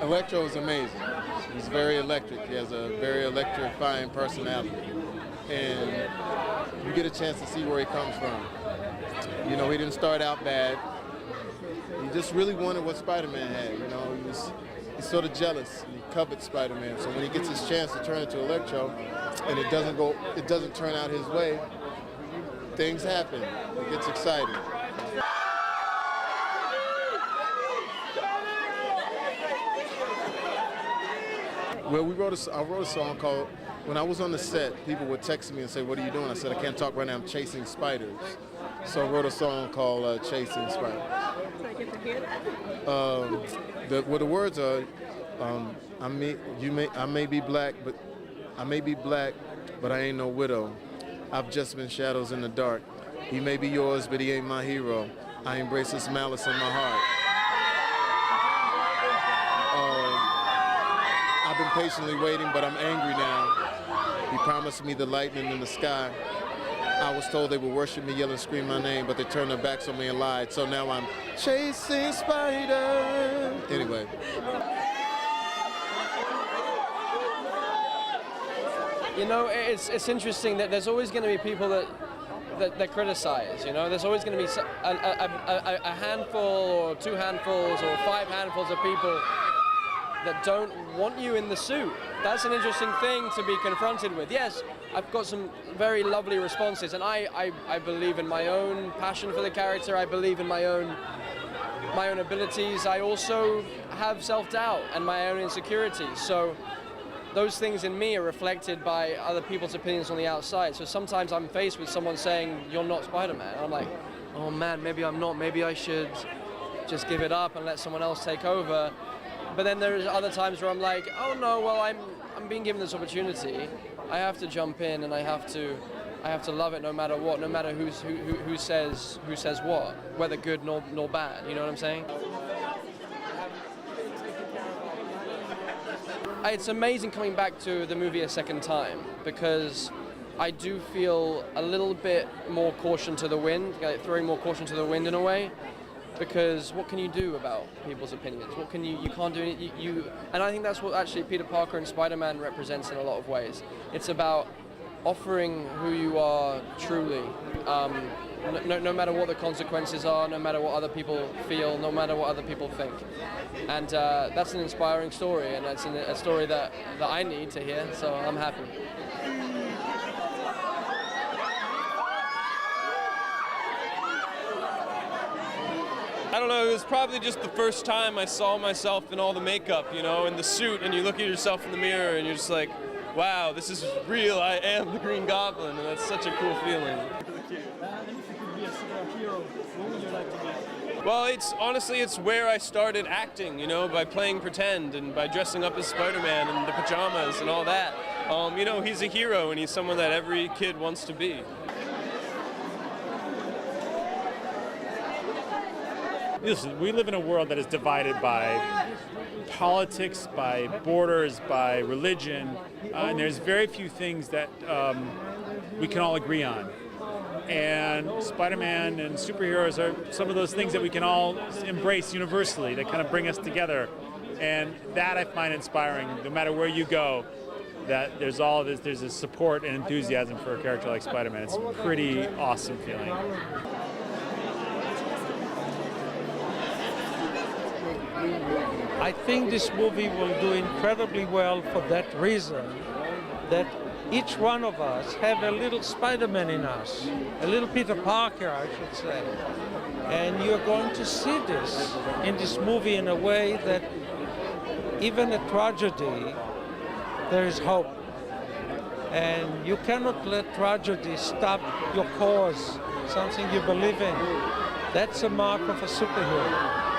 Electro is amazing. He's very electric. He has a very electrifying personality. And you get a chance to see where he comes from. You know, he didn't start out bad. He just really wanted what Spider-Man had. You know, he's sort of jealous. He coveted Spider-Man. So when he gets his chance to turn into Electro, and it doesn't turn out his way, things happen. It gets exciting. Well, I wrote a song called, when I was on the set, people would text me and say, "What are you doing?" I said, "I can't talk right now, I'm chasing spiders." So I wrote a song called Chasing Spiders. So I get to hear that? The words are, I may be black, but I ain't no widow. I've just been shadows in the dark. He may be yours, but he ain't my hero. I embrace this malice in my heart. I've been patiently waiting, but I'm angry now. He promised me the lightning in the sky. I was told they would worship me, yell and scream my name, but they turned their backs on me and lied. So now I'm chasing spiders. Anyway. You know, it's interesting that there's always going to be people that criticize. You know, there's always going to be a handful or two handfuls or five handfuls of people that don't want you in the suit. That's an interesting thing to be confronted with. Yes, I've got some very lovely responses, and I believe in my own passion for the character. I believe in my own abilities. I also have self-doubt and my own insecurities. So those things in me are reflected by other people's opinions on the outside. So sometimes I'm faced with someone saying, "You're not Spider-Man." I'm like, oh man, maybe I'm not. Maybe I should just give it up and let someone else take over. But then there's other times where I'm like, oh no, well I'm being given this opportunity. I have to jump in and I have to love it no matter what, no matter who says what, whether good nor bad. You know what I'm saying? It's amazing coming back to the movie a second time, because I do feel a little bit more caution to the wind, like throwing more caution to the wind in a way. Because what can you do about people's opinions? What can you can't do it. And I think that's what actually Peter Parker and Spider-Man represents in a lot of ways. It's about offering who you are truly, no matter what the consequences are, no matter what other people feel, no matter what other people think. And that's an inspiring story, and that's a story that I need to hear. So I'm happy. I don't know, it was probably just the first time I saw myself in all the makeup, you know, in the suit, and you look at yourself in the mirror and you're just like, wow, this is real, I am the Green Goblin, and that's such a cool feeling. Well, honestly, it's where I started acting, you know, by playing pretend and by dressing up as Spider-Man and the pajamas and all that. You know, he's a hero and he's someone that every kid wants to be. Listen, we live in a world that is divided by politics, by borders, by religion, and there's very few things that we can all agree on. And Spider-Man and superheroes are some of those things that we can all embrace universally, that kind of bring us together. And that I find inspiring, no matter where you go, that there's a support and enthusiasm for a character like Spider-Man. It's a pretty awesome feeling. I think this movie will do incredibly well for that reason, that each one of us have a little Spider-Man in us, a little Peter Parker, I should say. And you're going to see this in this movie in a way that even a tragedy, there is hope. And you cannot let tragedy stop your cause, something you believe in. That's a mark of a superhero.